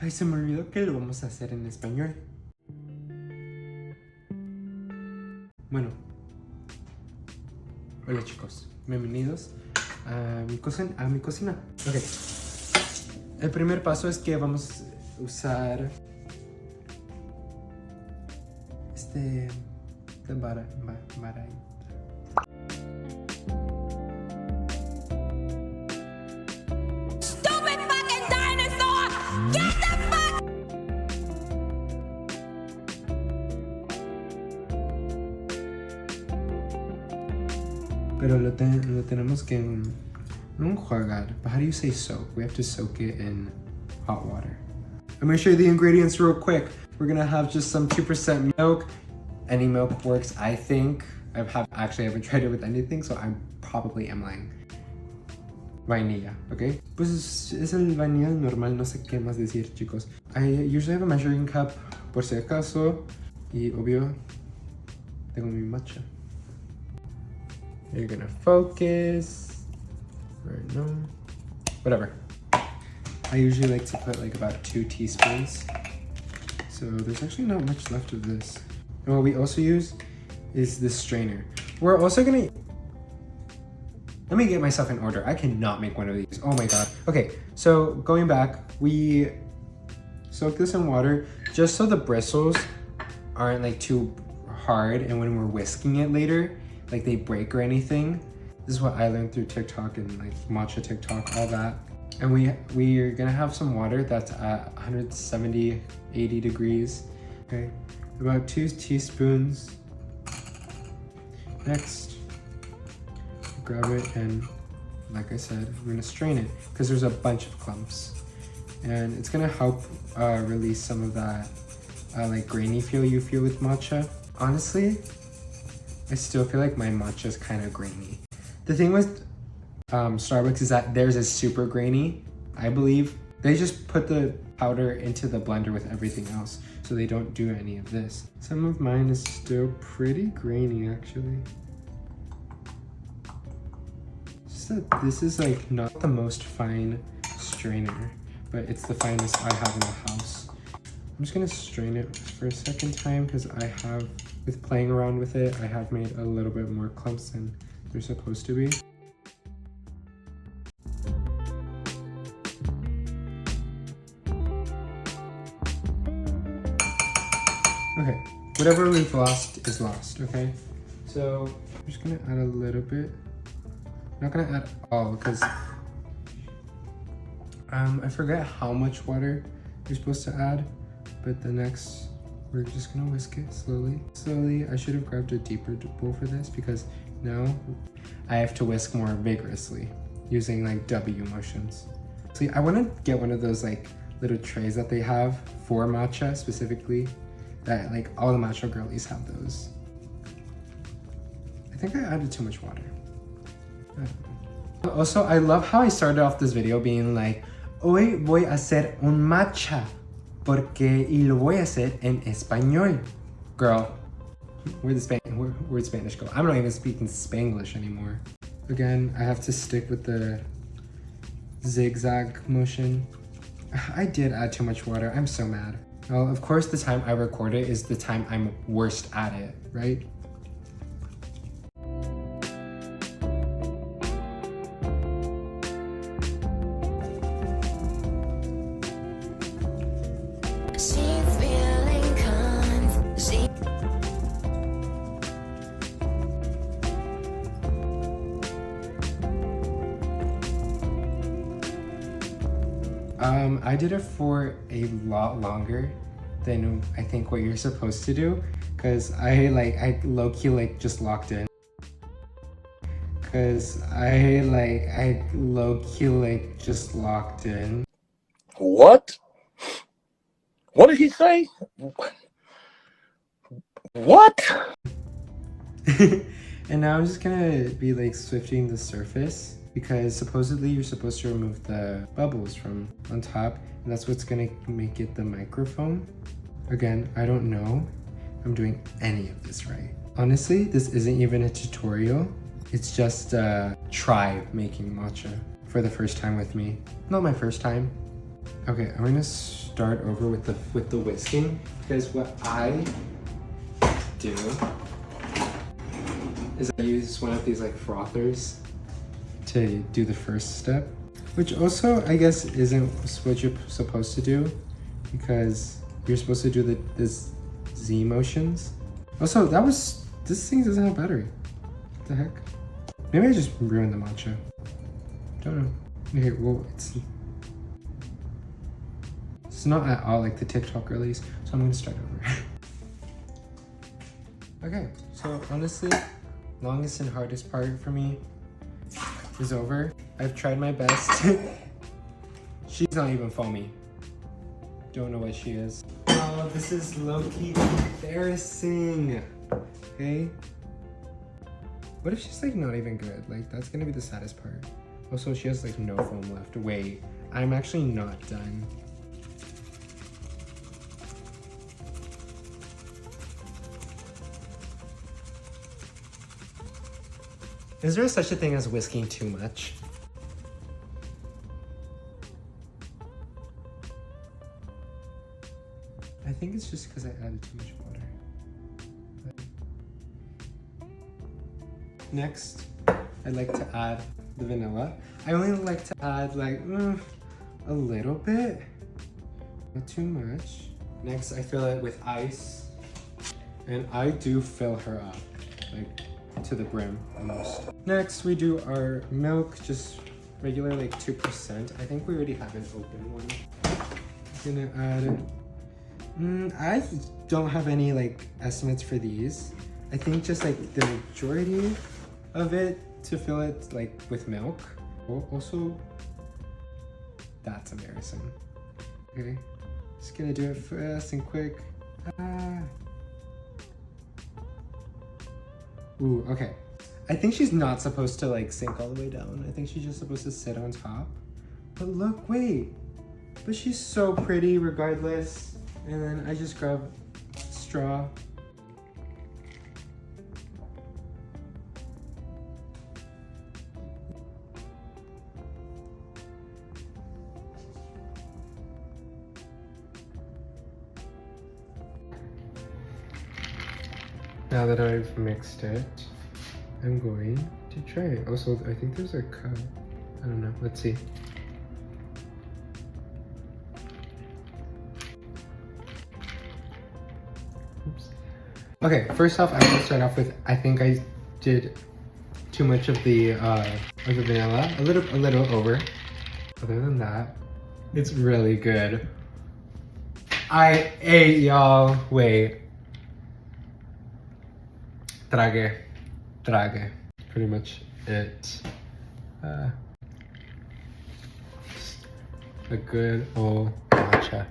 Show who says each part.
Speaker 1: Ay, se me olvidó que lo vamos a hacer en español. Bueno. Hola chicos, bienvenidos a mi cocina. Ok. El primer paso es que vamos a usar
Speaker 2: Stupid fucking dinosaur! Get the fuck!
Speaker 1: Pero lo tenemos que enjuagar. But how do you say soak? We have to soak it in hot water. I'm gonna show you the ingredients real quick. We're gonna have just some 2% milk. Any milk works, I think. I haven't tried it with anything, so I probably am lying. Vainilla, okay? Pues es el vainilla normal, no sé qué más decir, chicos. I usually have a measuring cup por si acaso. Y obvio, tengo mi matcha. You're gonna focus. Or no. Whatever. I usually like to put like about 2 teaspoons. So there's actually not much left of this. And what we also use is this strainer. We're also gonna... Let me get myself in order. I cannot make one of these. Oh my god. Okay, so going back, we soak this in water just so the bristles aren't like too hard, and when we're whisking it later, like they break or anything. This is what I learned through TikTok and like matcha TikTok, all that. And we're gonna have some water that's at 170, 80 degrees. Okay, about 2 teaspoons. Next, grab it, and like I said, I'm gonna strain it because there's a bunch of clumps, and it's gonna help release some of that like grainy feel you feel with matcha. Honestly, I still feel like my matcha is kind of grainy. The thing with Starbucks is that theirs is super grainy, I believe. They just put the powder into the blender with everything else, so they don't do any of this. Some of mine is still pretty grainy, actually. Just that this is like not the most fine strainer, but it's the finest I have in the house. I'm just gonna strain it for a second time because with playing around with it, I have made a little bit more clumps than they're supposed to be. Okay, whatever we've lost is lost, okay? So I'm just gonna add a little bit. I'm not gonna add all because I forget how much water you're supposed to add, but we're just gonna whisk it slowly. Slowly, I should have grabbed a deeper bowl for this because now I have to whisk more vigorously using like W motions. See, I wanna get one of those like little trays that they have for matcha specifically, that like all the matcha girlies have those. I think I added too much water. I don't know. Also, I love how I started off this video being like, hoy voy a hacer un matcha. Y lo voy a hacer en español. Girl, where'd Spanish go? I'm not even speaking Spanglish anymore. Again, I have to stick with the zigzag motion. I did add too much water. I'm so mad. Well, of course, the time I record it is the time I'm worst at it, right? I did it for a lot longer than I think what you're supposed to do, because I low-key like just locked in. Because I low-key like just locked in.
Speaker 3: What? What did he say? What?
Speaker 1: And now I'm just gonna be like swifting the surface, because supposedly you're supposed to remove the bubbles from on top, and that's what's gonna make it the microfoam. Again, I don't know if I'm doing any of this right. Honestly, this isn't even a tutorial. It's just a try making matcha for the first time with me. Not my first time. Okay, I'm gonna start over with the whisking, because what I do is I use one of these like frothers to do the first step, which also I guess isn't what you're supposed to do, because you're supposed to do this Z motions. Also, this thing doesn't have battery. What the heck? Maybe I just ruined the matcha. Don't know. Okay, well, it's not at all like the TikTok girlies, so I'm gonna start over. Okay, so honestly, longest and hardest part for me is over. I've tried my best. She's not even foamy. Don't know what she is. Oh, this is low-key embarrassing. Okay? What if she's like not even good? Like, that's gonna be the saddest part. Also, she has like no foam left. Wait, I'm actually not done. Is there such a thing as whisking too much? I think it's just because I added too much water. But next, I'd like to add the vanilla. I only like to add like a little bit, not too much. Next, I fill it with ice, and I do fill her up, like to the brim almost. Next, we do our milk, just regular like 2%. I think we already have an open one. I'm gonna add. I don't have any like estimates for these. I think just like the majority of it to fill it like with milk. Also, that's embarrassing. Okay, just gonna do it fast and quick. Ooh, okay. I think she's not supposed to like sink all the way down. I think she's just supposed to sit on top. But look, wait. But she's so pretty regardless. And then I just grab straw. Now that I've mixed it, I'm going to try it. Also, I think there's a cup. I don't know. Let's see. Oops. Okay, first off, I'm gonna start off with, I think I did too much of the vanilla. A little over. Other than that, it's really good. I ate, y'all. Wait. Trague. Pretty much it. A good old matcha.